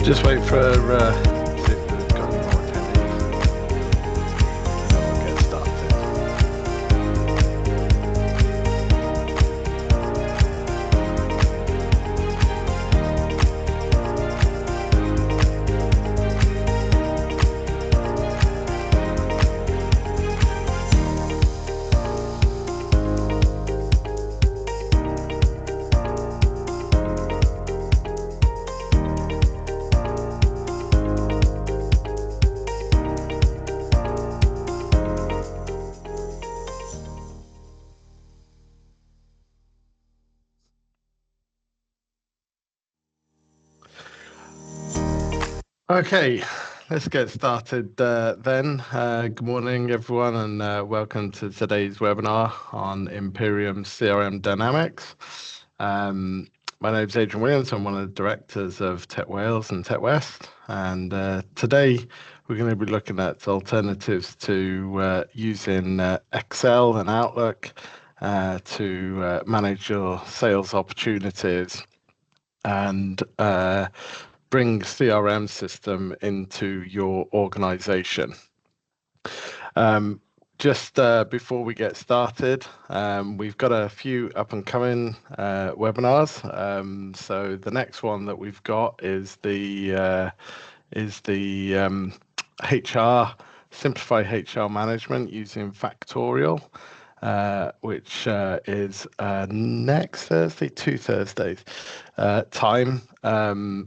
Just wait for see if we've got any more attendees, and then we'll get started. Okay, let's get started then. Good morning, everyone, and welcome to today's webinar on Imperium CRM Dynamics. My name is Adrian Williams. I'm one of the directors of Tech Wales and Tech West, and today we're going to be looking at alternatives to using Excel and Outlook to manage your sales opportunities and bring CRM system into your organization. Just before we get started, we've got a few up and coming webinars. So the next one that we've got is the HR Simplify HR Management using Factorial. Which is next Thursday, 2 Thursdays time,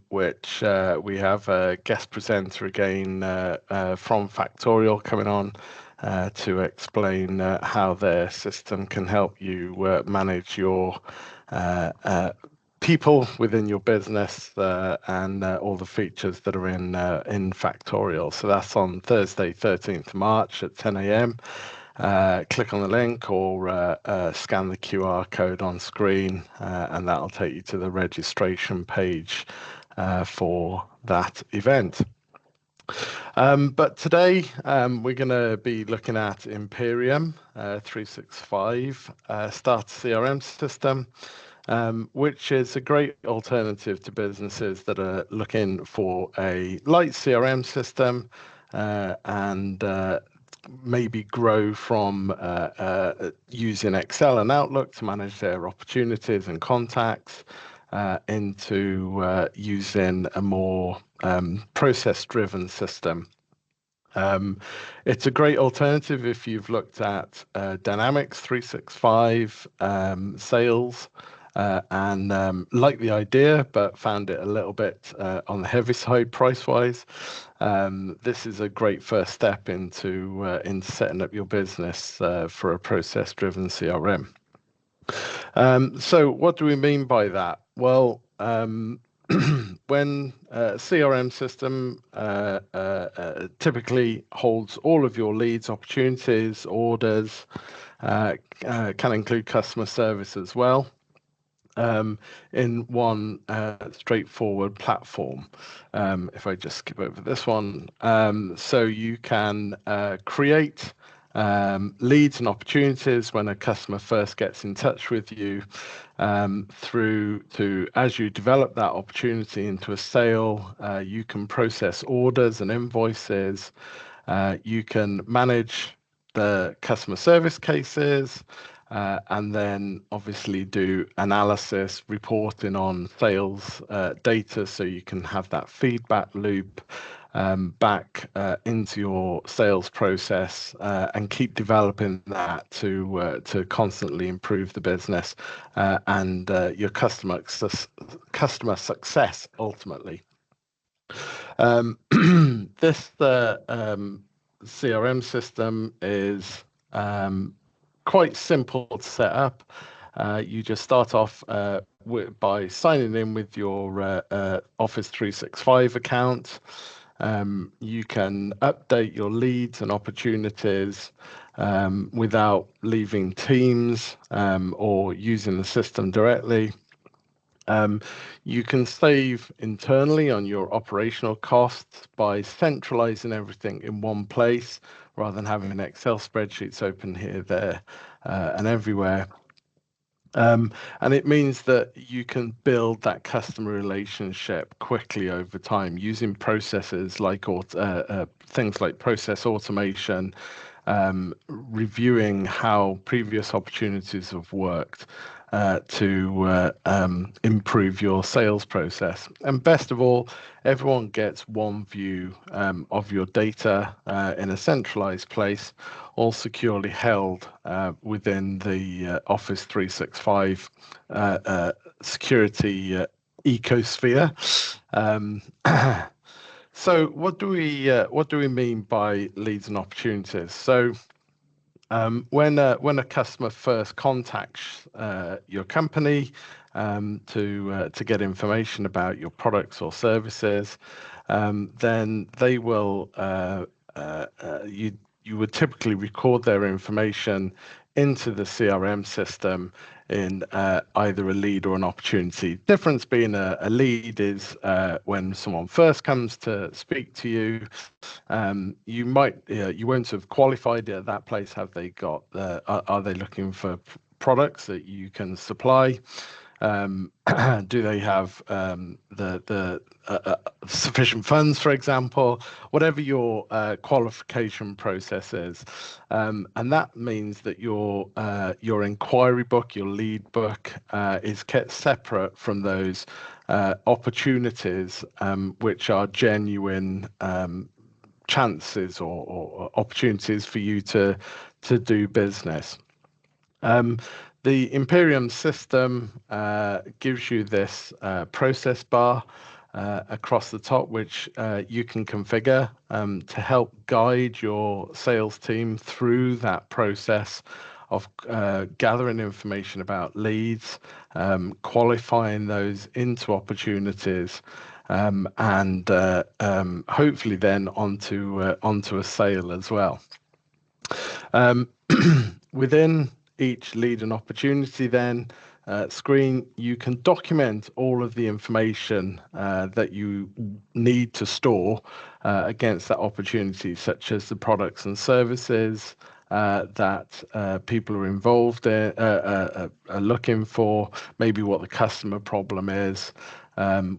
which we have a guest presenter again from Factorial coming on to explain how their system can help you manage your people within your business and all the features that are in Factorial. So that's on Thursday, 13th March at 10 a.m. Click on the link or scan the QR code on screen and that'll take you to the registration page for that event. But today we're going to be looking at Imperium 365 Start CRM system, which is a great alternative to businesses that are looking for a light CRM system and maybe grow from using Excel and Outlook to manage their opportunities and contacts into using a more process-driven system. It's a great alternative if you've looked at Dynamics 365 sales and liked the idea but found it a little bit on the heavy side price-wise. This is a great first step into setting up your business for a process-driven CRM. So what do we mean by that? Well, when a CRM system typically holds all of your leads, opportunities, orders, can include customer service as well, in one straightforward platform. If I just skip over this one, so you can create leads and opportunities when a customer first gets in touch with you, through to as you develop that opportunity into a sale, you can process orders and invoices, you can manage the customer service cases, and then obviously do analysis, reporting on sales data, so you can have that feedback loop back into your sales process and keep developing that to constantly improve the business and your customer success ultimately. This CRM system is quite simple to set up. You just start off by signing in with your Office 365 account. You can update your leads and opportunities without leaving Teams or using the system directly. You can save internally on your operational costs by centralizing everything in one place rather than having Excel spreadsheets open here, there, and everywhere. And it means that you can build that customer relationship quickly over time using processes like things like process automation, reviewing how previous opportunities have worked to improve your sales process. And best of all, everyone gets one view of your data in a centralized place, all securely held within the Office 365 security ecosphere. Um, so what do we mean by leads and opportunities? So when a customer first contacts your company to get information about your products or services, then they will you would typically record their information into the CRM system in either a lead or an opportunity. Difference being a lead is when someone first comes to speak to you, you won't have qualified at that place. Have they got? Are they looking for products that you can supply? Do they have the sufficient funds, for example? Whatever your qualification process is, and that means that your inquiry book, your lead book, is kept separate from those opportunities, which are genuine chances or opportunities for you to do business. The Imperium system gives you this process bar across the top, which you can configure to help guide your sales team through that process of gathering information about leads, qualifying those into opportunities, and hopefully then onto a sale as well. Within each lead and opportunity then screen, you can document all of the information that you need to store against that opportunity, such as the products and services that people are involved in, are looking for, maybe what the customer problem is,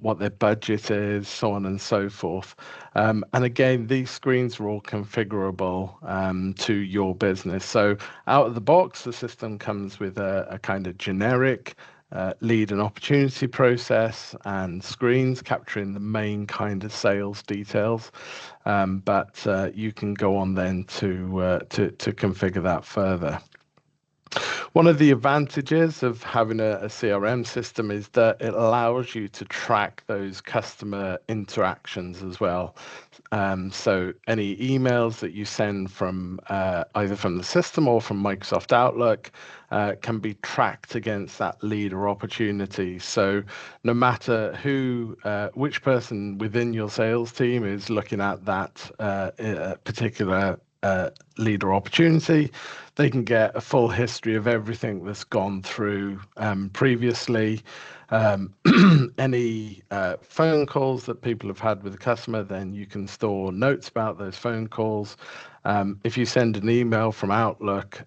what their budget is, so on and so forth. And again, these screens are all configurable to your business. So out of the box, the system comes with a kind of generic lead and opportunity process and screens capturing the main kind of sales details. But you can go on then to configure that further. One of the advantages of having a CRM system is that it allows you to track those customer interactions as well. So any emails that you send from either from the system or from Microsoft Outlook can be tracked against that lead or opportunity. So no matter which person within your sales team is looking at that particular lead or opportunity, they can get a full history of everything that's gone through previously. Any phone calls that people have had with the customer, then you can store notes about those phone calls. If you send an email from Outlook,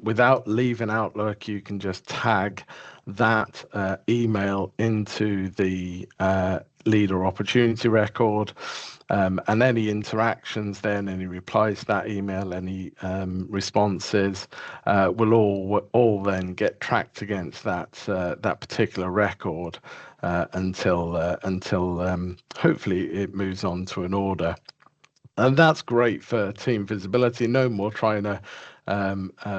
without leaving Outlook, you can just tag that email into the lead or opportunity record. And any interactions then, any replies to that email, any responses will all then get tracked against that particular record until hopefully it moves on to an order. And that's great for team visibility. No more trying to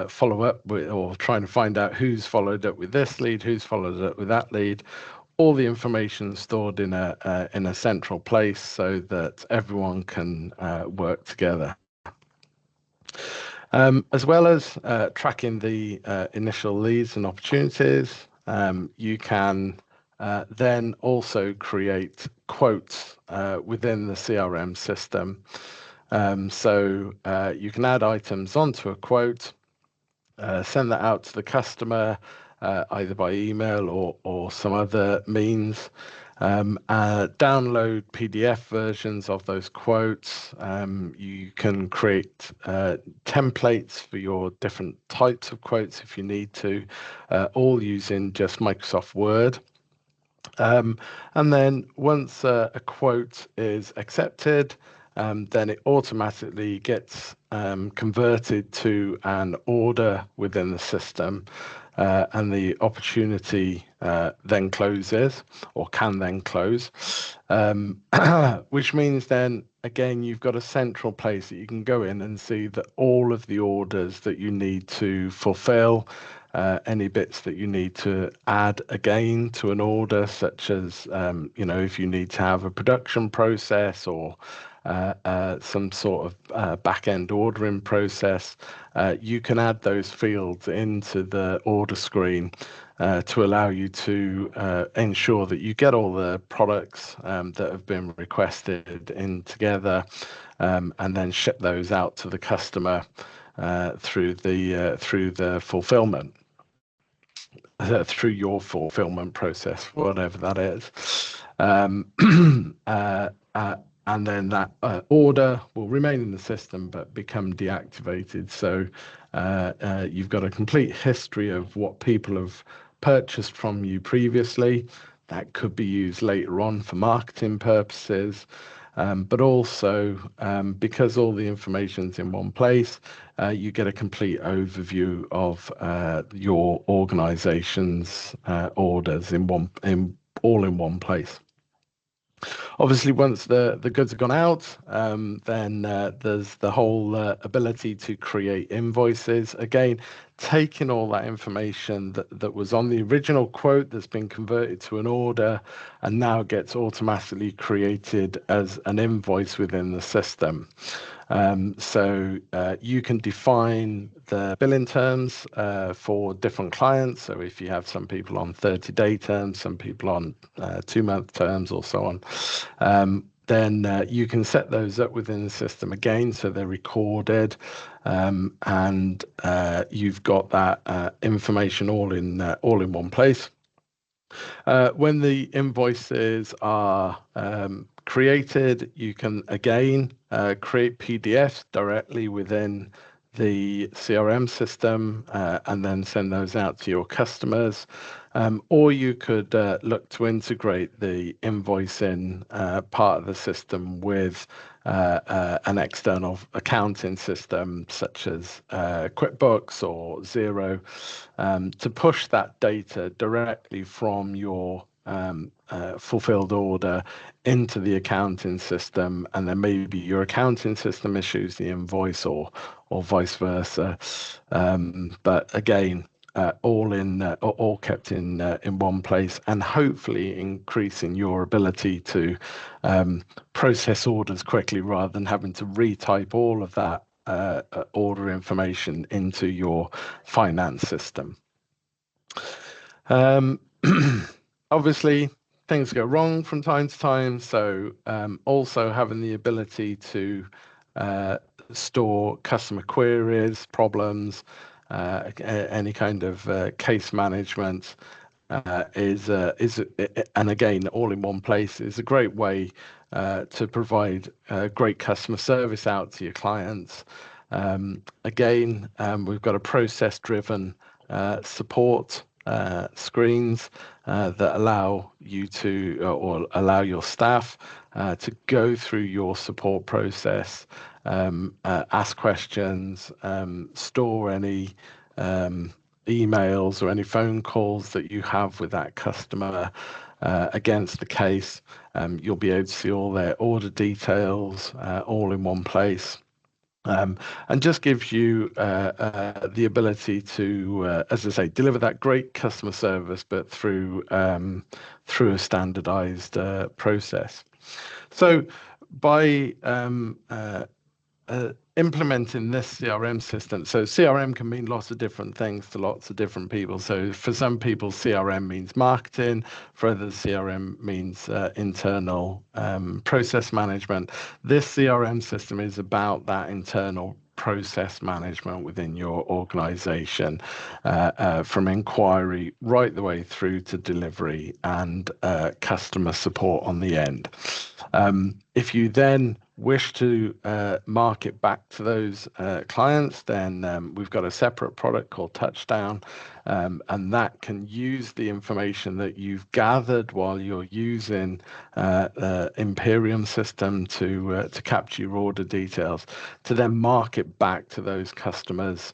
follow up with, or trying to find out who's followed up with this lead, who's followed up with that lead. All the information stored in a central place so that everyone can work together. As well as tracking the initial leads and opportunities, you can then also create quotes within the CRM system. So you can add items onto a quote, send that out to the customer either by email or some other means. Download PDF versions of those quotes. You can create templates for your different types of quotes if you need to, all using just Microsoft Word. And then once a quote is accepted, then it automatically gets converted to an order within the system, and the opportunity then closes, or can then close, which means then again you've got a central place that you can go in and see that all of the orders that you need to fulfill, any bits that you need to add again to an order, such as if you need to have a production process or some sort of back-end ordering process, you can add those fields into the order screen to allow you to ensure that you get all the products that have been requested in together, and then ship those out to the customer through the fulfillment. Through your fulfillment process, whatever that is. And then that order will remain in the system but become deactivated. So you've got a complete history of what people have purchased from you previously. That could be used later on for marketing purposes. But also, because all the information's in one place, you get a complete overview of your organization's orders all in one place. Obviously, once the goods have gone out, then there's the whole ability to create invoices. Again, taking all that information that was on the original quote that's been converted to an order and now gets automatically created as an invoice within the system. So you can define the billing terms for different clients. So if you have some people on 30-day terms, some people on 2-month terms, or so on, then you can set those up within the system again, so they're recorded, and you've got that information all in one place. When the invoices are created, you can again create PDFs directly within the CRM system and then send those out to your customers. Or you could look to integrate the invoicing part of the system with an external accounting system such as QuickBooks or Xero, to push that data directly from your fulfilled order into the accounting system, and then maybe your accounting system issues the invoice or vice versa. But again, all kept in one place, and hopefully increasing your ability to process orders quickly rather than having to retype all of that order information into your finance system. Obviously, things go wrong from time to time, so also having the ability to store customer queries, problems, any kind of case management is and again, all in one place, is a great way to provide great customer service out to your clients. Again, we've got a process-driven support screens that allow you to, or allow your staff to go through your support process, ask questions, store any emails or any phone calls that you have with that customer against the case. You'll be able to see all their order details all in one place. And just gives you the ability to, as I say, deliver that great customer service, but through a standardized process. So by implementing this CRM system, so CRM can mean lots of different things to lots of different people. So for some people, CRM means marketing. For others, CRM means internal process management. This CRM system is about that internal process management within your organization, from inquiry right the way through to delivery and customer support on the end. If you then wish to market back to those clients, then we've got a separate product called Touchdown, and that can use the information that you've gathered while you're using Imperium system to capture your order details, to then market back to those customers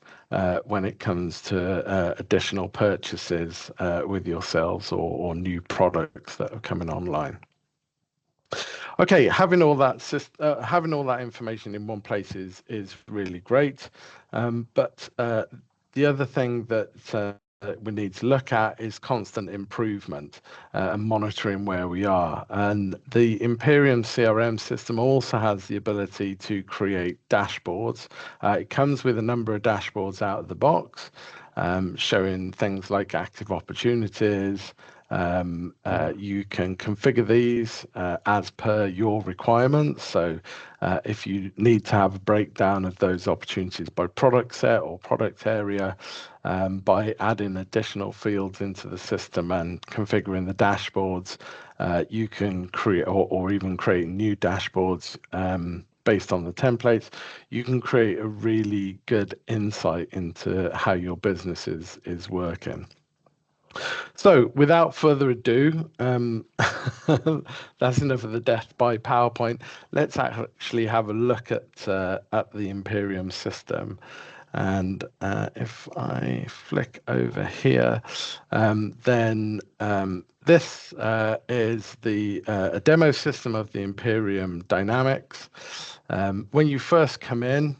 when it comes to additional purchases with yourselves or new products that are coming online. Okay, having all that information in one place is really great, but the other thing that we need to look at is constant improvement and monitoring where we are. And the Imperium CRM system also has the ability to create dashboards. It comes with a number of dashboards out of the box, showing things like active opportunities. You can configure these as per your requirements. So if you need to have a breakdown of those opportunities by product set or product area, by adding additional fields into the system and configuring the dashboards, you can create or even create new dashboards based on the templates. You can create a really good insight into how your business is working. So without further ado, that's enough of the death by PowerPoint. Let's actually have a look at the Imperium system. And if I flick over here, then this is a demo system of the Imperium Dynamics. When you first come in,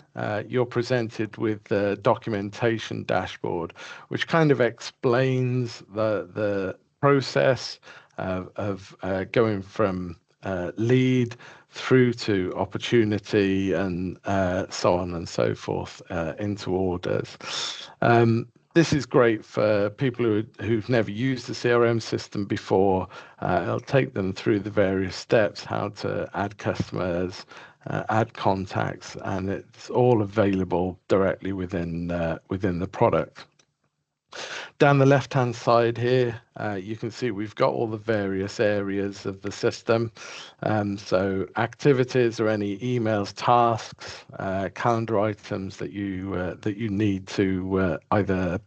you're presented with the documentation dashboard, which kind of explains the process of going from lead through to opportunity and so on and so forth into orders. This is great for people who've never used the CRM system before. It'll take them through the various steps, how to add customers, add contacts, and it's all available directly within the product. Down the left-hand side here, you can see we've got all the various areas of the system. So activities or any emails, tasks, calendar items that you need to either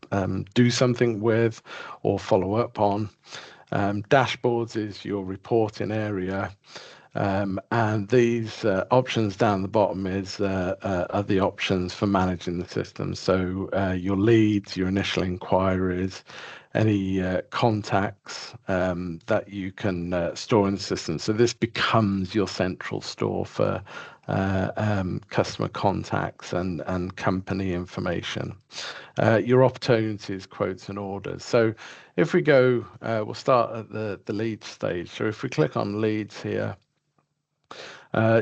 do something with or follow up on. Dashboards is your reporting area. And these options down the bottom are the options for managing the system. So your leads, your initial inquiries, any contacts that you can store in the system. So this becomes your central store for customer contacts and company information. Your opportunities, quotes, and orders. So if we go, we'll start at the lead stage. So if we click on leads here,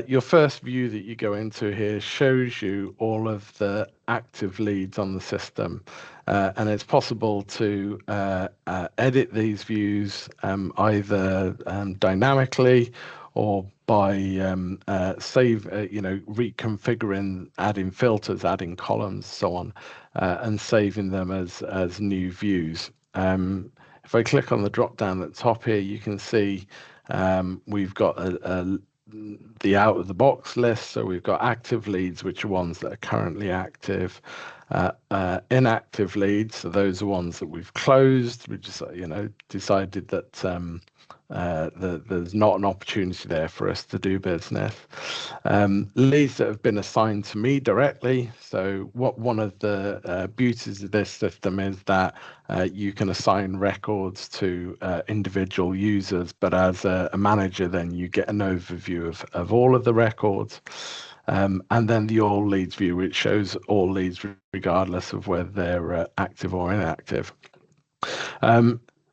your first view that you go into here shows you all of the active leads on the system, and it's possible to edit these views either dynamically or by reconfiguring, adding filters, adding columns, so on, and saving them as new views. If I click on the drop down at the top here, you can see we've got the out of the box list. So we've got active leads, which are ones that are currently active. Inactive leads, so those are ones that we've closed. We just decided that there's not an opportunity there for us to do business. Leads that have been assigned to me directly. So one of the beauties of this system is that you can assign records to individual users, but as a manager, then you get an overview of all of the records. And then the all leads view, which shows all leads regardless of whether they're active or inactive.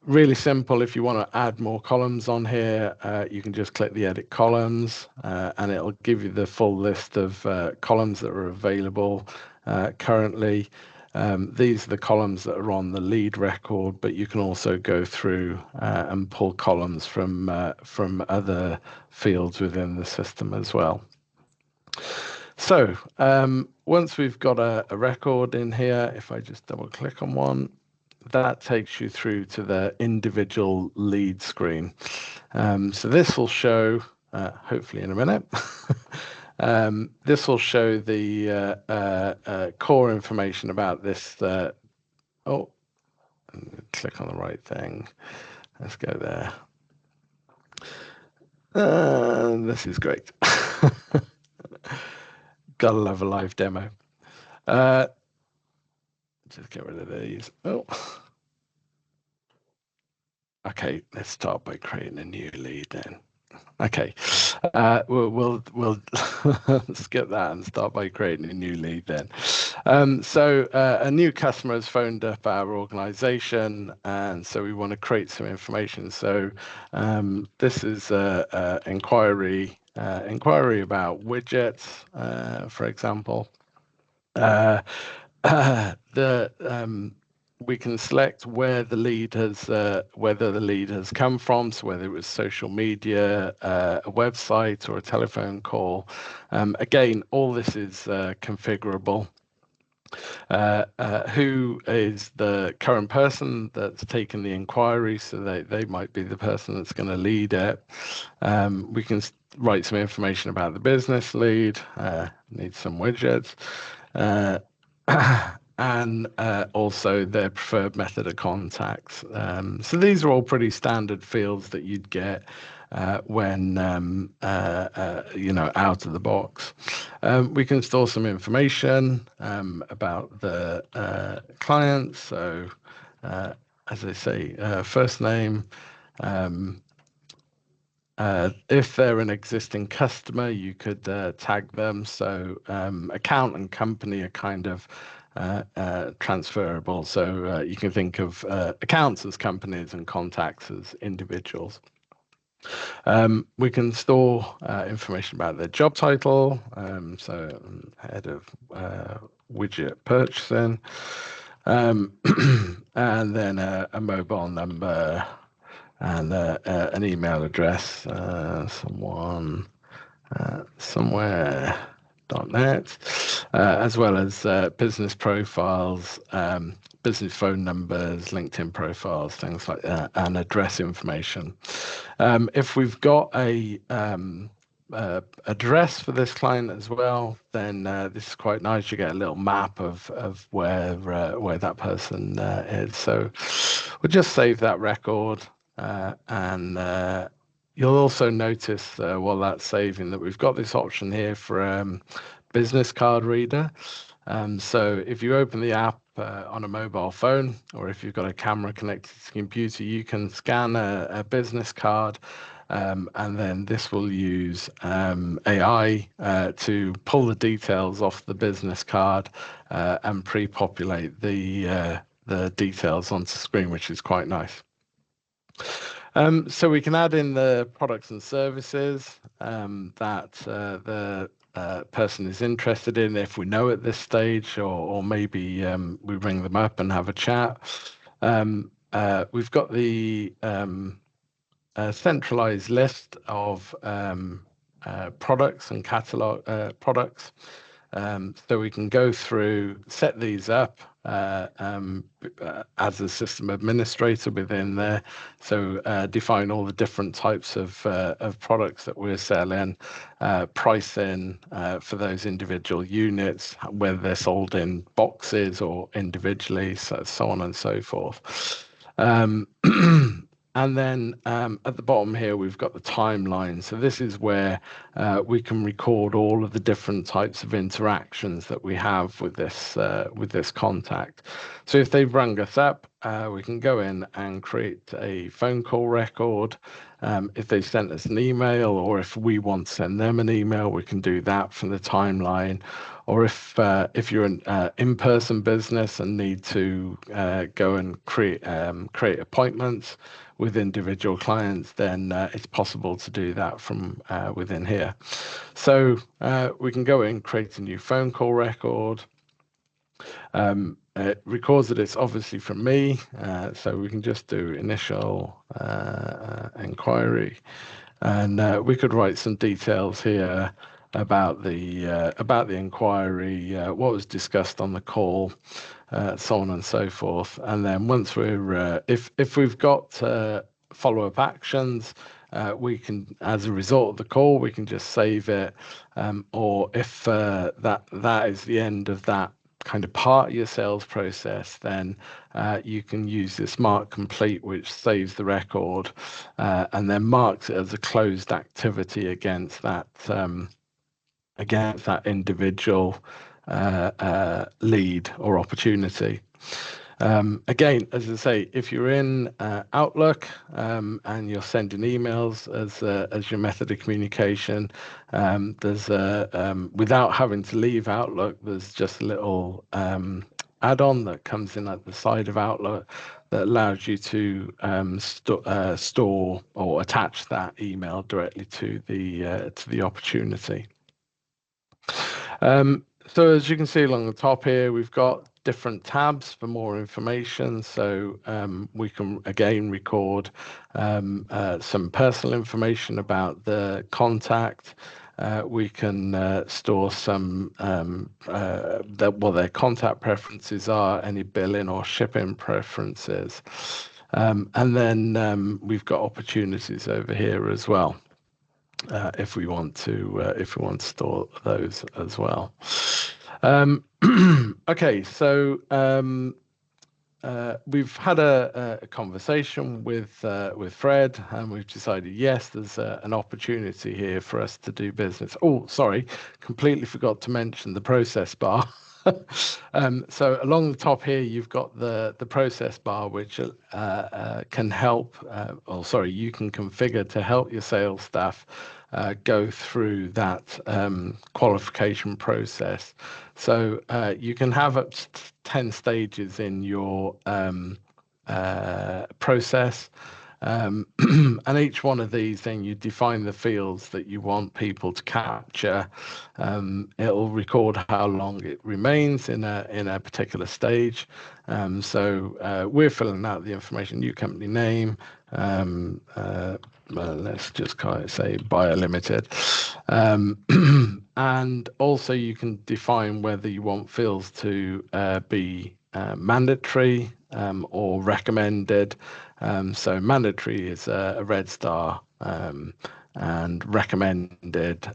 Really simple. If you want to add more columns on here, you can just click the edit columns and it'll give you the full list of columns that are available currently. These are the columns that are on the lead record, but you can also go through and pull columns from other fields within the system as well. So once we've got a record in here, if I just double click on one, that takes you through to the individual lead screen. So this will show, hopefully in a minute, this will show the core information about this. Oh, click on the right thing. Let's go there. This is great. Gotta love a live demo. Just get rid of these. Oh. Okay, let's start by creating a new lead then. Okay, we'll skip that and start by creating a new lead then. So a new customer has phoned up our organization, and so we want to create some information. So this is inquiry about widgets, for example. We can select where the lead has whether the lead has come from, so whether it was social media, a website, or a telephone call. Again, all this is configurable. Who is the current person that's taken the inquiry, so they might be the person that's going to lead it. We can write some information about the business lead, need some widgets, and also their preferred method of contacts. So these are all pretty standard fields that you'd get when out of the box. We can store some information about the client. So as I say, first name. If they're an existing customer, you could tag them. So account and company are kind of transferable. So you can think of accounts as companies and contacts as individuals. We can store information about their job title, so head of widget purchasing, and then a mobile number and an email address, somewhere.net, as well as business profiles, business phone numbers, LinkedIn profiles, things like that, and address information. If we've got a address for this client as well, then this is quite nice. You get a little map of where that person is. So we'll just save that record, and you'll also notice while that's saving that we've got this option here for business card reader. So if you open the app on a mobile phone, or if you've got a camera connected to the computer, you can scan a business card, and then this will use AI to pull the details off the business card and pre-populate the details onto screen, which is quite nice. So we can add in the products and services that the person is interested in, if we know at this stage, or maybe we ring them up and have a chat. We've got the centralized list of products and catalog products. So we can go through, set these up as a system administrator within there. So define all the different types of products that we're selling, pricing for those individual units, whether they're sold in boxes or individually, so on and so forth. And then at the bottom here, we've got the timeline. So this is where we can record all of the different types of interactions that we have with this contact. So if they've rung us up, we can go in and create a phone call record. If they sent us an email, or if we want to send them an email, we can do that from the timeline. Or if you're an in-person business and need to go and create appointments with individual clients, then it's possible to do that from within here. So we can go in, create a new phone call record. It records that it's obviously from me, so we can just do initial inquiry, and we could write some details here about the inquiry, what was discussed on the call, so on and so forth. And then once we're if we've got follow-up actions, we can, as a result of the call, we can just save it, or if that is the end of that kind of part of your sales process, then you can use this mark complete, which saves the record and then marks it as a closed activity against that individual lead or opportunity. Again, as I say, if you're in Outlook and you're sending emails as your method of communication, there's without having to leave Outlook, there's just a little add-on that comes in at the side of Outlook that allows you to store or attach that email directly to the opportunity. So as you can see along the top here, we've got different tabs for more information. So we can again record some personal information about the contact. We can store some what their contact preferences are, any billing or shipping preferences, and then we've got opportunities over here as well. If we want to store those as well. Okay, so we've had a conversation with Fred, and we've decided yes, there's an opportunity here for us to do business. Oh, sorry, completely forgot to mention the process bar. So along the top here, you've got the process bar, which can help, you can configure to help your sales staff go through that qualification process. So you can have up to 10 stages in your process. And each one of these, then you define the fields that you want people to capture. It'll record how long it remains in a particular stage. So we're filling out the information: new company name. Let's just kind of say Buyer Limited. And also you can define whether you want fields to be mandatory or recommended. So mandatory is a red star, and recommended,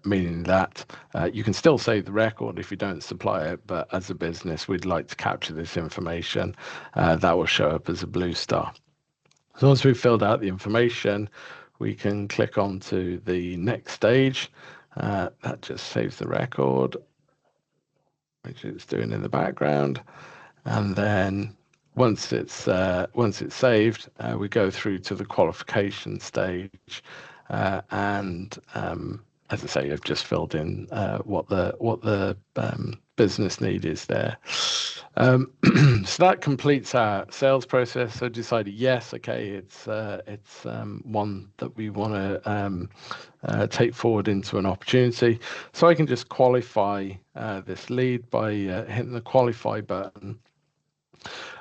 meaning that you can still save the record if you don't supply it, but as a business, we'd like to capture this information. That will show up as a blue star. So once we've filled out the information, we can click on to the next stage. That just saves the record, which it's doing in the background. And then once it's saved, we go through to the qualification stage. And as I say, I've just filled in what the business need is there. So that completes our sales process. So decided, yes, okay, it's one that we want to take forward into an opportunity. So I can just qualify this lead by hitting the qualify button.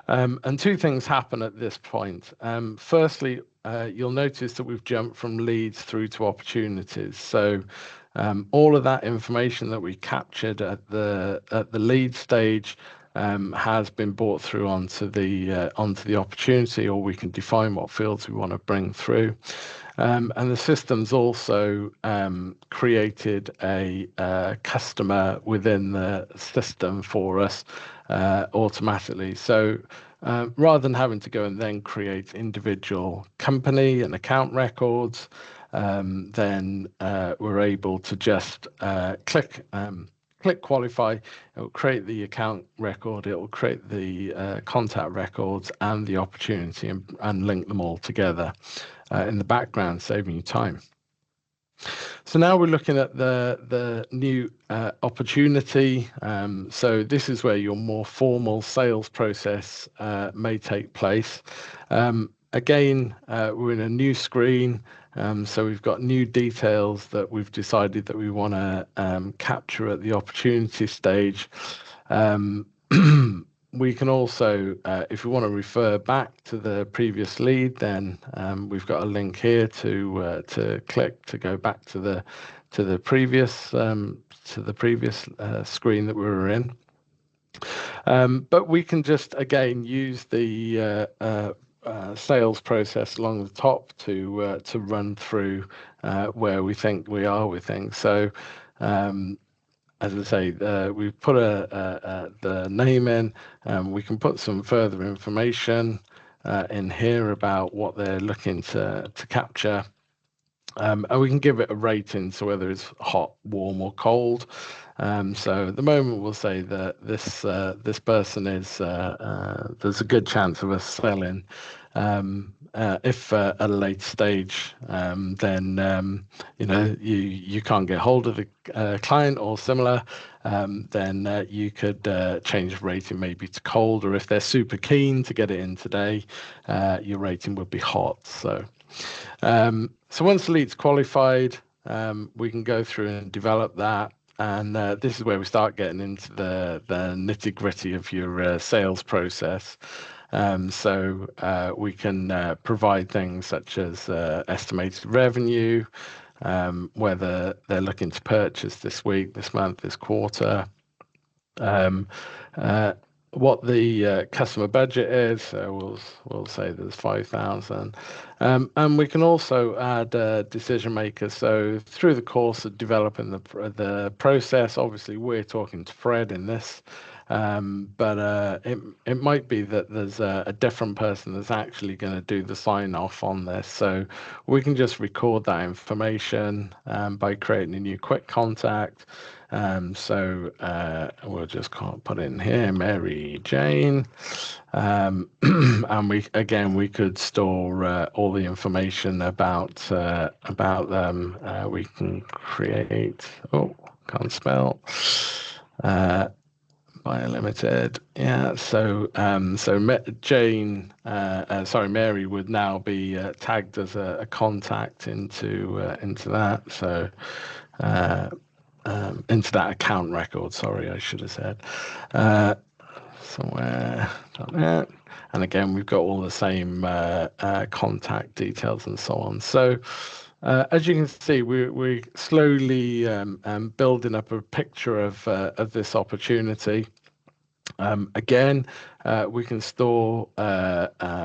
And two things happen at this point. Firstly, you'll notice that we've jumped from leads through to opportunities. So all of that information that we captured at the lead stage has been brought through onto the opportunity, or we can define what fields we want to bring through. And the system's also created a customer within the system for us automatically. So rather than having to go and then create individual company and account records, then we're able to just click qualify. It will create the account record, it will create the contact records and the opportunity, and link them all together in the background, saving you time. So now we're looking at the new opportunity. So this is where your more formal sales process may take place. Again, we're in a new screen, so we've got new details that we've decided that we want to capture at the opportunity stage. We can also, if we want to refer back to the previous lead, then we've got a link here to click to go back to the previous screen that we were in. But we can just again use the sales process along the top to run through where we think we are with things. So as I say, we put the name in. We can put some further information in here about what they're looking to capture. And we can give it a rating, so whether it's hot, warm, or cold. So at the moment, we'll say that this person is there's a good chance of us selling. If at a late stage, then you can't get hold of the client or similar, then you could change the rating maybe to cold, or if they're super keen to get it in today, your rating would be hot. So once the lead's qualified, we can go through and develop that. And this is where we start getting into the nitty-gritty of your sales process. So we can provide things such as estimated revenue, whether they're looking to purchase this week, this month, this quarter, what the customer budget is. So we'll say there's 5,000, and we can also add decision makers. So through the course of developing the process, obviously we're talking to Fred in this, but it might be that there's a different person that's actually going to do the sign off on this. So we can just record that information by creating a new quick contact. So we'll just put in here Mary Jane, and we could store all the information about them. We can create, can't spell, Bio Limited. Yeah. So Mary would now be tagged as a contact into that. So. Into that account record, sorry, I should have said. Somewhere.net. And again, we've got all the same contact details and so on. So as you can see, we're slowly building up a picture of this opportunity. Again, we can store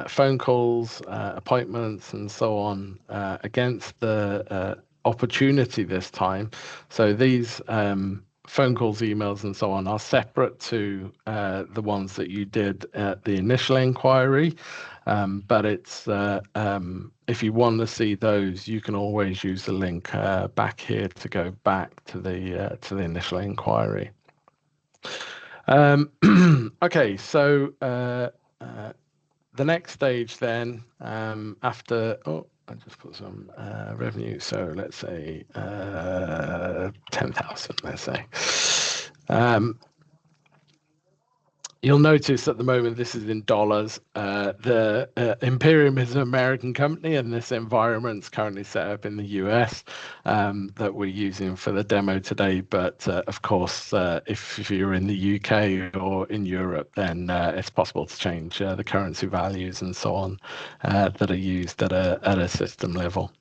phone calls, appointments, and so on against the opportunity this time. So these phone calls, emails, and so on are separate to the ones that you did at the initial inquiry. But it's if you want to see those, you can always use the link back here to go back to the initial inquiry. Okay, so the next stage then, after, I just put some revenue, so let's say 10,000, let's say. You'll notice at the moment this is in dollars. The Imperium is an American company, and this environment's currently set up in the US that we're using for the demo today. But of course, if you're in the UK or in Europe, then it's possible to change the currency values and so on that are used at a system level.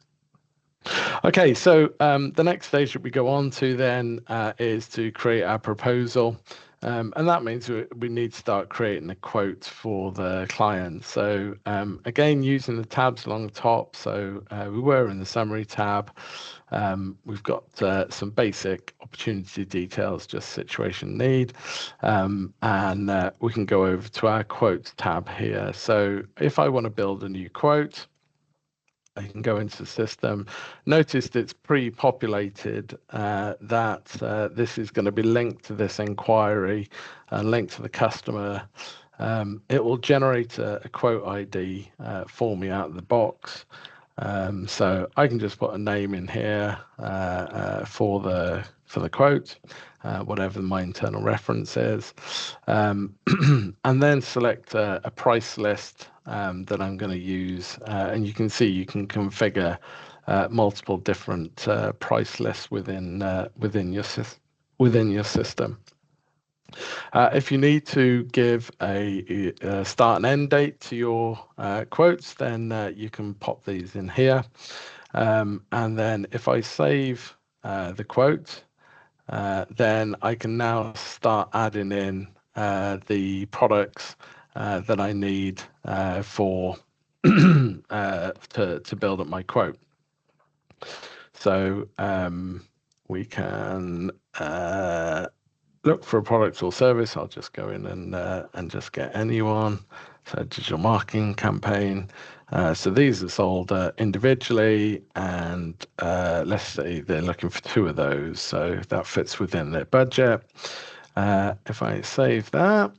Okay, so the next stage that we go on to then is to create our proposal. And that means we need to start creating a quote for the client. So again, using the tabs along the top. So we were in the summary tab. We've got some basic opportunity details, just situation need. And we can go over to our quotes tab here. So if I want to build a new quote, I can go into the system. Notice it's pre-populated that this is going to be linked to this inquiry and linked to the customer. It will generate a quote ID for me out of the box. So I can just put a name in here for the quote, whatever my internal reference is, and then select a price list that I'm going to use. And you can see you can configure multiple different price lists within your system. If you need to give a start and end date to your quotes, then you can pop these in here. And then if I save the quote, then I can now start adding in the products that I need for to build up my quote. So we can look for a product or service. I'll just go in and just get anyone. So digital marketing campaign. So these are sold individually, and let's say they're looking for 2 of those. So that fits within their budget. If I save that,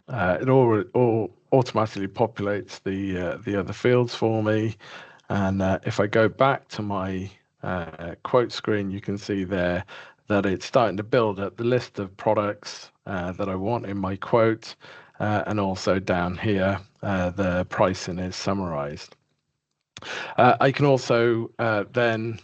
it all automatically populates the other fields for me. And if I go back to my quote screen, you can see there that it's starting to build up the list of products that I want in my quote. And also down here, the pricing is summarized. I can also then,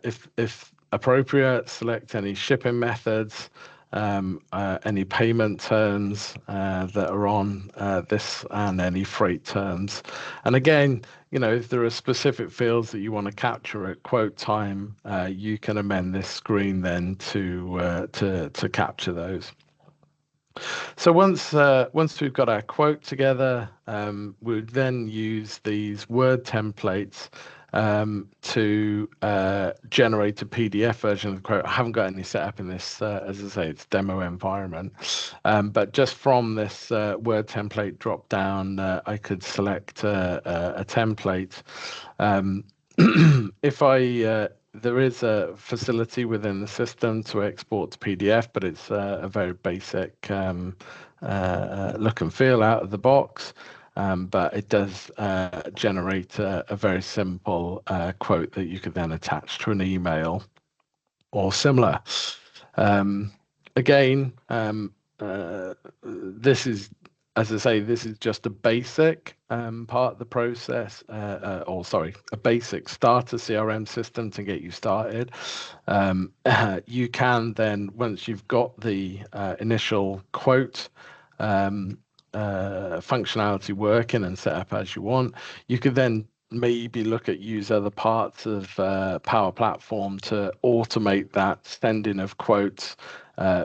if appropriate, select any shipping methods, any payment terms that are on this, and any freight terms. And again, if there are specific fields that you want to capture at quote time, you can amend this screen then to capture those. So once we've got our quote together, we'll then use these Word templates to generate a PDF version of the quote. I haven't got any set up in this, as I say, it's demo environment. But just from this Word template drop down, I could select a template. If there is a facility within the system to export to PDF, but it's a very basic look and feel out of the box. But it does generate a very simple quote that you could then attach to an email or similar. Again, this is, as I say, this is just a basic part of the process, or sorry, a basic starter CRM system to get you started. You can then, once you've got the initial quote functionality working and set up as you want, you could then maybe look at use other parts of Power Platform to automate that sending of quotes,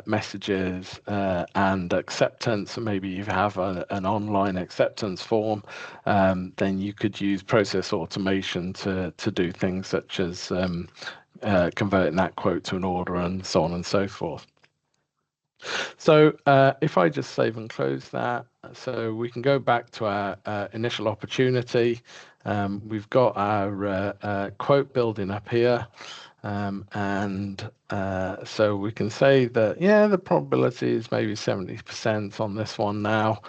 messages, and acceptance. Maybe you have an online acceptance form, then you could use process automation to do things such as converting that quote to an order and so on and so forth. So if I just save and close that, so we can go back to our initial opportunity. We've got our quote building up here. And so we can say that, yeah, the probability is maybe 70% on this one now,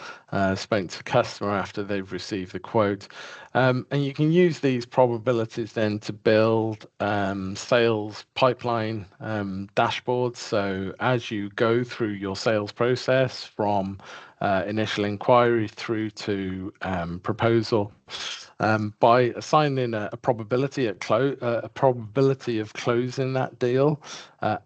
spoken to the customer after they've received the quote. And you can use these probabilities then to build sales pipeline dashboards. So as you go through your sales process from initial inquiry through to proposal, by assigning a probability of closing that deal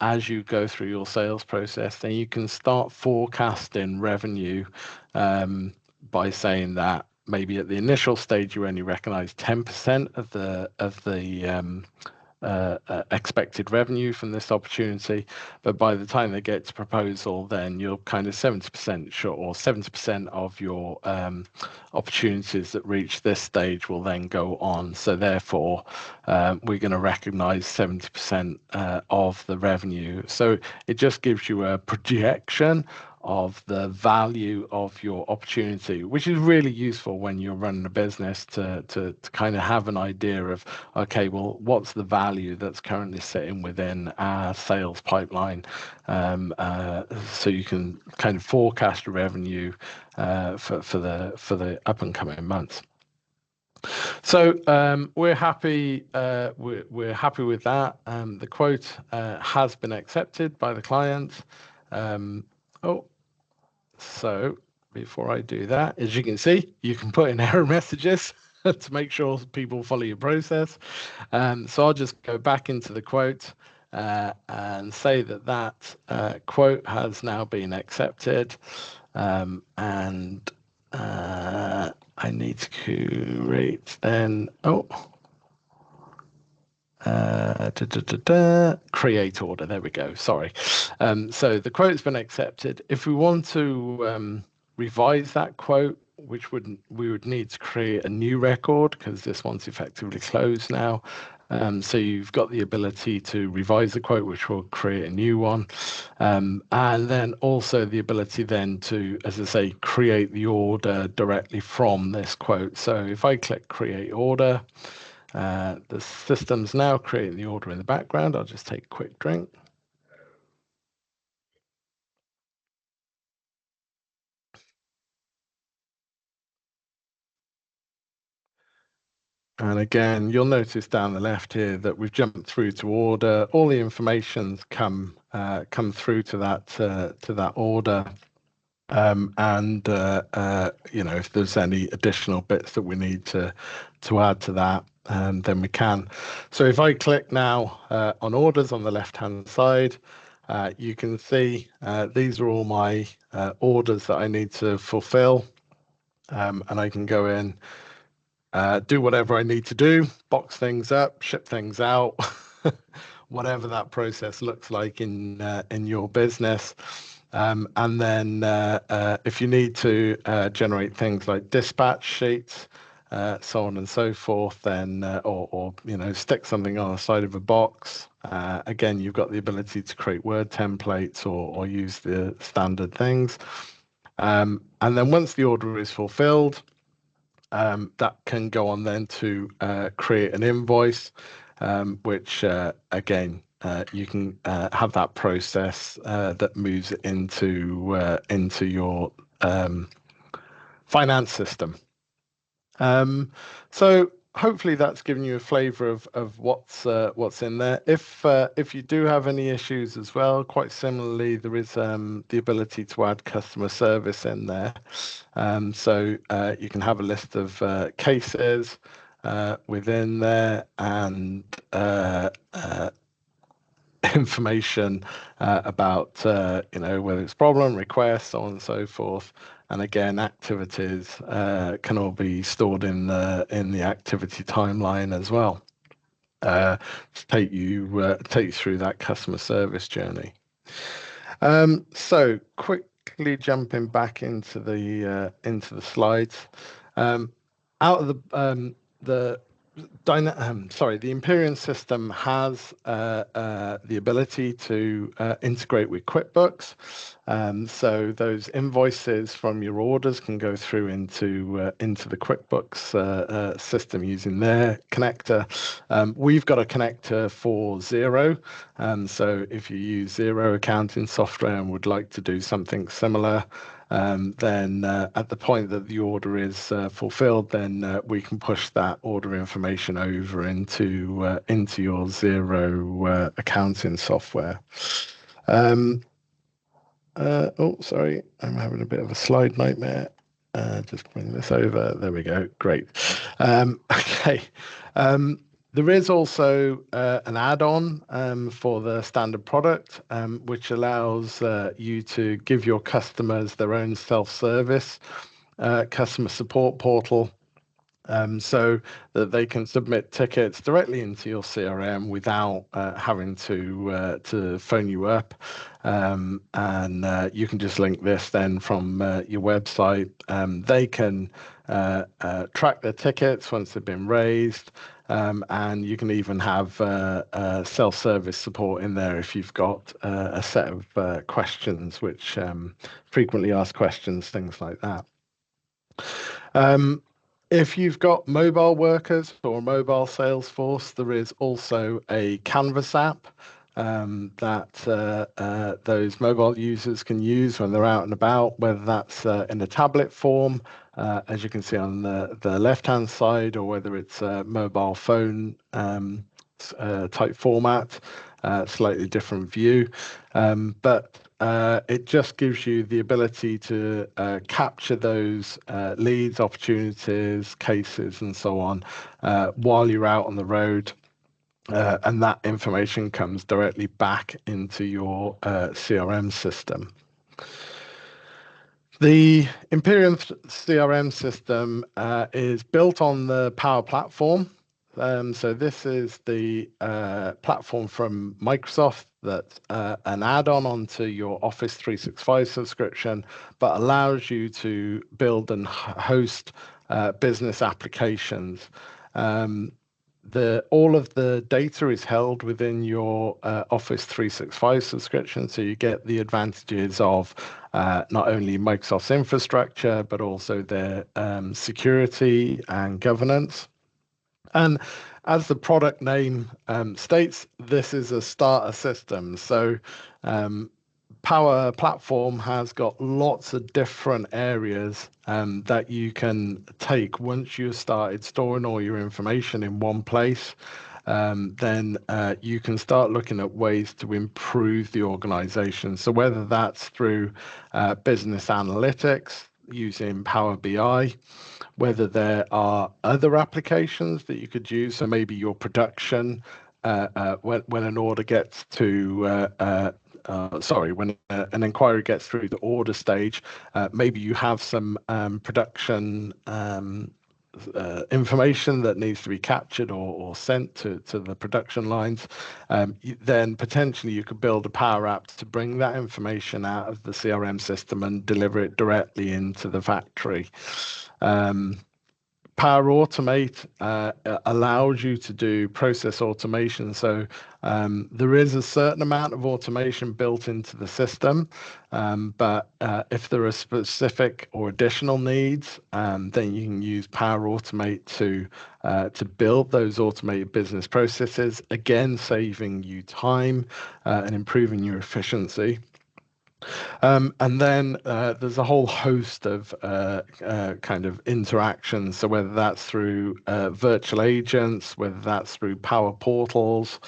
as you go through your sales process, then you can start forecasting revenue by saying that maybe at the initial stage you only recognize 10% of the expected revenue from this opportunity, but by the time they get to proposal, then you're kind of 70% sure, or 70% of your opportunities that reach this stage will then go on. So therefore, we're going to recognize 70% of the revenue. So it just gives you a projection of the value of your opportunity, which is really useful when you're running a business to kind of have an idea of, okay, well, what's the value that's currently sitting within our sales pipeline, so you can kind of forecast revenue for the up and coming months. So we're happy. We're happy with that. The quote has been accepted by the client. So before I do that, as you can see, you can put in error messages to make sure people follow your process. So I'll just go back into the quote and say that quote has now been accepted, and I need to create then. create order. There we go. Sorry. So the quote's been accepted. If we want to revise that quote, which we would need to create a new record because this one's effectively closed now. So you've got the ability to revise the quote, which will create a new one. And then also the ability then to, as I say, create the order directly from this quote. So if I click create order, the system's now creating the order in the background. I'll just take a quick drink. And again, you'll notice down the left here that we've jumped through to order. All the information's come through to that order. And you know, if there's any additional bits that we need to add to that, then we can. So if I click now on orders on the left-hand side, you can see these are all my orders that I need to fulfill, and I can go in, do whatever I need to do, box things up, ship things out, whatever that process looks like in your business. And then if you need to generate things like dispatch sheets, so on and so forth, then or you know, stick something on the side of a box. Again, you've got the ability to create Word templates or use the standard things. And then once the order is fulfilled, that can go on then to create an invoice, which again, you can have that process that moves into your finance system. So hopefully that's given you a flavour of what's in there. If you do have any issues as well, quite similarly, there is the ability to add customer service in there. So you can have a list of cases within there and information about you know, whether it's problem, request, so on and so forth. And again, activities can all be stored in the activity timeline as well to take you through that customer service journey. So quickly jumping back into the slides. Out of the Imperium system has the ability to integrate with QuickBooks. So those invoices from your orders can go through into the QuickBooks system using their connector. We've got a connector for Xero. So if you use Xero accounting software and would like to do something similar, then at the point that the order is fulfilled, then we can push that order information over into your Xero accounting software. Oh, sorry, I'm having a bit of a slide nightmare. Just bring this over. There we go. Great. Okay. There is also an add-on for the standard product, which allows you to give your customers their own self-service customer support portal, so that they can submit tickets directly into your CRM without having to phone you up. And you can just link this then from your website. They can track their tickets once they've been raised. And you can even have self-service support in there if you've got a set of questions, which frequently asked questions, things like that. If you've got mobile workers or a mobile sales force, there is also a Canvas app that those mobile users can use when they're out and about, whether that's in a tablet form, as you can see on the left-hand side, or whether it's a mobile phone type format, slightly different view. But it just gives you the ability to capture those leads, opportunities, cases, and so on while you're out on the road. And that information comes directly back into your CRM system. The Imperium CRM system is built on the Power Platform. So this is the platform from Microsoft that's an add-on onto your Office 365 subscription, but allows you to build and host business applications. Um, all of the data is held within your Office 365 subscription, so you get the advantages of not only Microsoft's infrastructure, but also their security and governance. And as the product name states, this is a starter system. So um, Power Platform has got lots of different areas that you can take once you've started storing all your information in one place. Then you can start looking at ways to improve the organization. So whether that's through business analytics using Power BI, whether there are other applications that you could use. So maybe your production, when an order gets to, sorry, when an inquiry gets through the order stage, maybe you have some production information that needs to be captured or sent to the production lines. Then potentially you could build a Power App to bring that information out of the CRM system and deliver it directly into the factory. Power Automate allows you to do process automation. So there is a certain amount of automation built into the system, but if there are specific or additional needs, then you can use Power Automate to build those automated business processes, again saving you time and improving your efficiency. And then there's a whole host of kind of interactions. So whether that's through virtual agents, whether that's through Power Portals,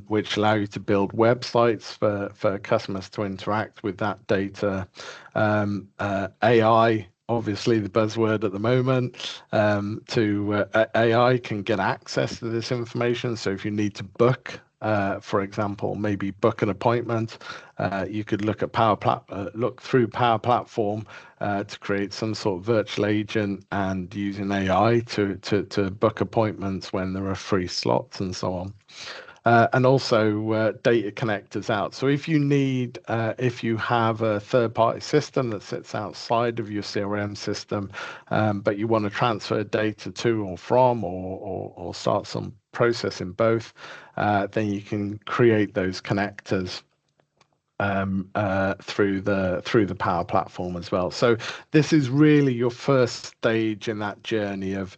which allow you to build websites for customers to interact with that data. AI, obviously the buzzword at the moment, AI can get access to this information. So if you need to book, for example, maybe book an appointment, you could look at look through Power Platform to create some sort of virtual agent and using AI to book appointments when there are free slots and so on. And also data connectors out. So if you have a third-party system that sits outside of your CRM system, but you want to transfer data to or from, or start some process in both, then you can create those connectors through the Power Platform as well. So this is really your first stage in that journey of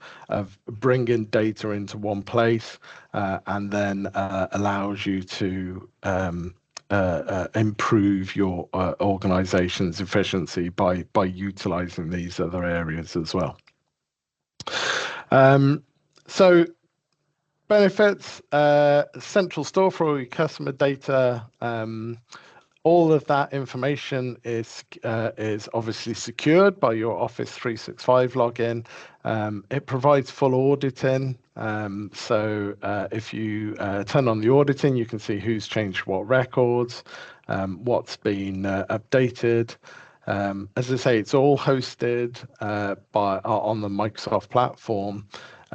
bringing data into one place, and then allows you to improve your organization's efficiency by utilizing these other areas as well. So benefits: central store for all your customer data. All of that information is obviously secured by your Office 365 login. It provides full auditing. So if you turn on the auditing, you can see who's changed what records, what's been updated. As I say, it's all hosted on the Microsoft platform.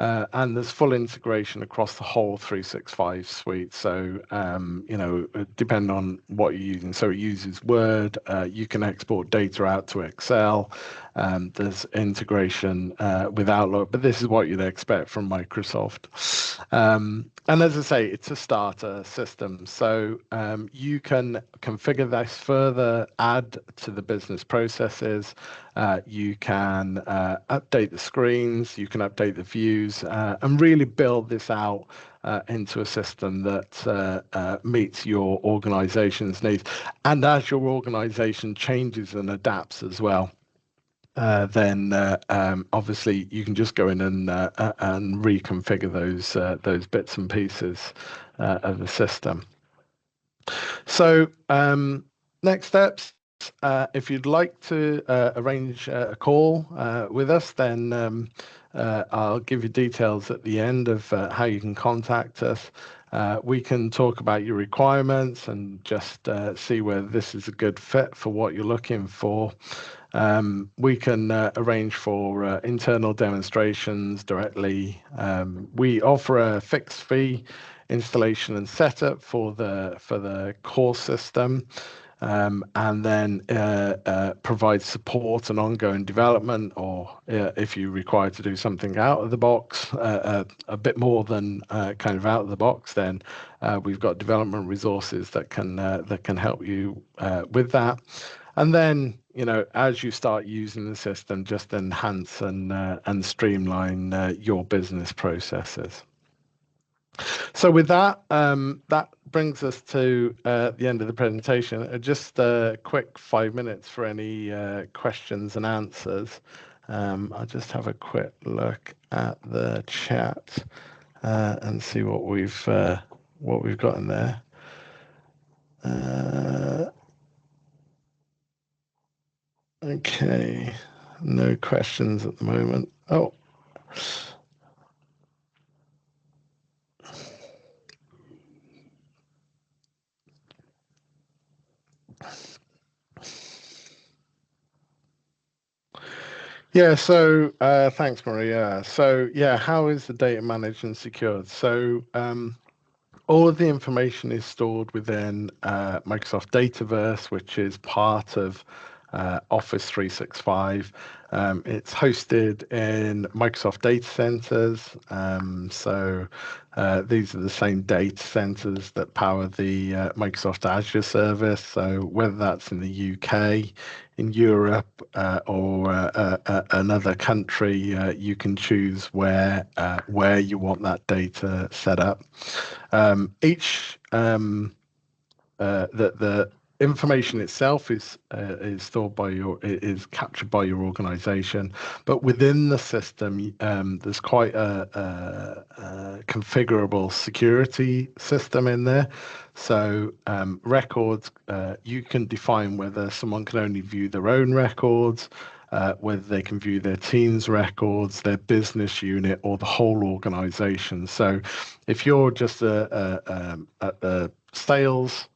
And there's full integration across the whole 365 suite. So, depending on what you're using. So it uses Word, you can export data out to Excel. There's integration with Outlook, but this is what you'd expect from Microsoft. And as I say, it's a starter system. So you can configure this further, add to the business processes. You can update the screens, you can update the views, and really build this out into a system that meets your organization's needs. And as your organization changes and adapts as well, then obviously you can just go in and reconfigure those bits and pieces of the system. So next steps. If you'd like to arrange a call with us, then I'll give you details at the end of how you can contact us. We can talk about your requirements and just see whether this is a good fit for what you're looking for. We can arrange for internal demonstrations directly. We offer a fixed fee installation and setup for the core system, and then provide support and ongoing development, or if you require to do something out of the box, a bit more than kind of out of the box, then we've got development resources that can help you with that. And then, as you start using the system, just enhance and streamline your business processes. So with that, that brings us to the end of the presentation. Just a quick 5 minutes for any questions and answers. I'll just have a quick look at the chat and see what we've got in there. Okay, no questions at the moment. Oh. Yeah, so thanks, Maria. So yeah, how is the data managed and secured? So all of the information is stored within Microsoft Dataverse, which is part of Office 365. It's hosted in Microsoft data centers. So these are the same data centers that power the Microsoft Azure service. So whether that's in the UK, in Europe, or another country, you can choose where you want that data set up. The information itself is stored is captured by your organization, but within the system, there's quite a configurable security system in there. So records, you can define whether someone can only view their own records, whether they can view their team's records, their business unit, or the whole organization. So if you're just at the sales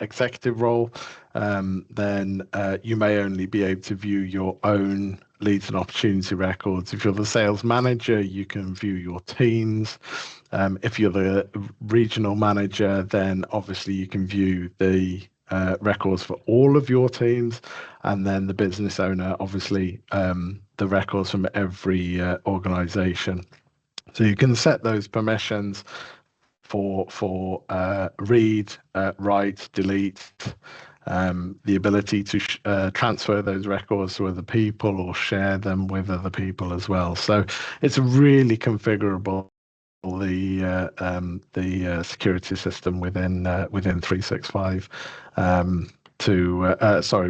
executive role, then you may only be able to view your own leads and opportunity records. If you're the sales manager, you can view your teams. If you're the regional manager, then obviously you can view the records for all of your teams, and then the business owner, obviously, the records from every organization. So you can set those permissions for read, write, delete, the ability to transfer those records to other people or share them with other people as well. So it's really configurable, the security system within 365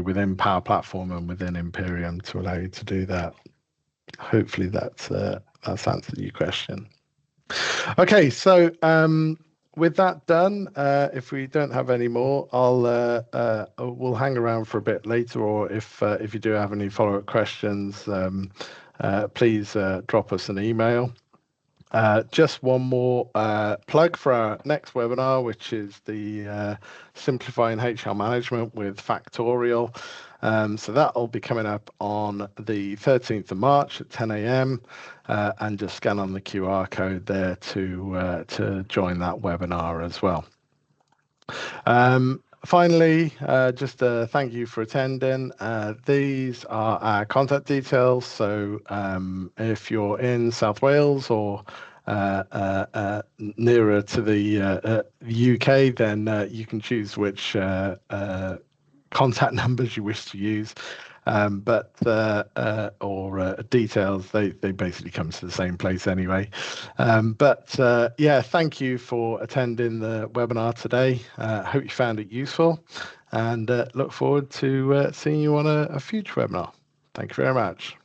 within Power Platform and within Imperium to allow you to do that. Hopefully that's answered your question. Okay, so with that done, if we don't have any more, we'll hang around for a bit later, or if you do have any follow-up questions, please drop us an email. Just one more plug for our next webinar, which is the Simplifying HR Management with Factorial. So that'll be coming up on the 13th of March at 10 a.m. And just scan on the QR code there to join that webinar as well. Finally, just thank you for attending. These are our contact details. So if you're in South Wales or nearer to the UK, then you can choose which contact numbers you wish to use. Details, they basically come to the same place anyway. Yeah, thank you for attending the webinar today. Hope you found it useful, and look forward to seeing you on a future webinar. Thank you very much.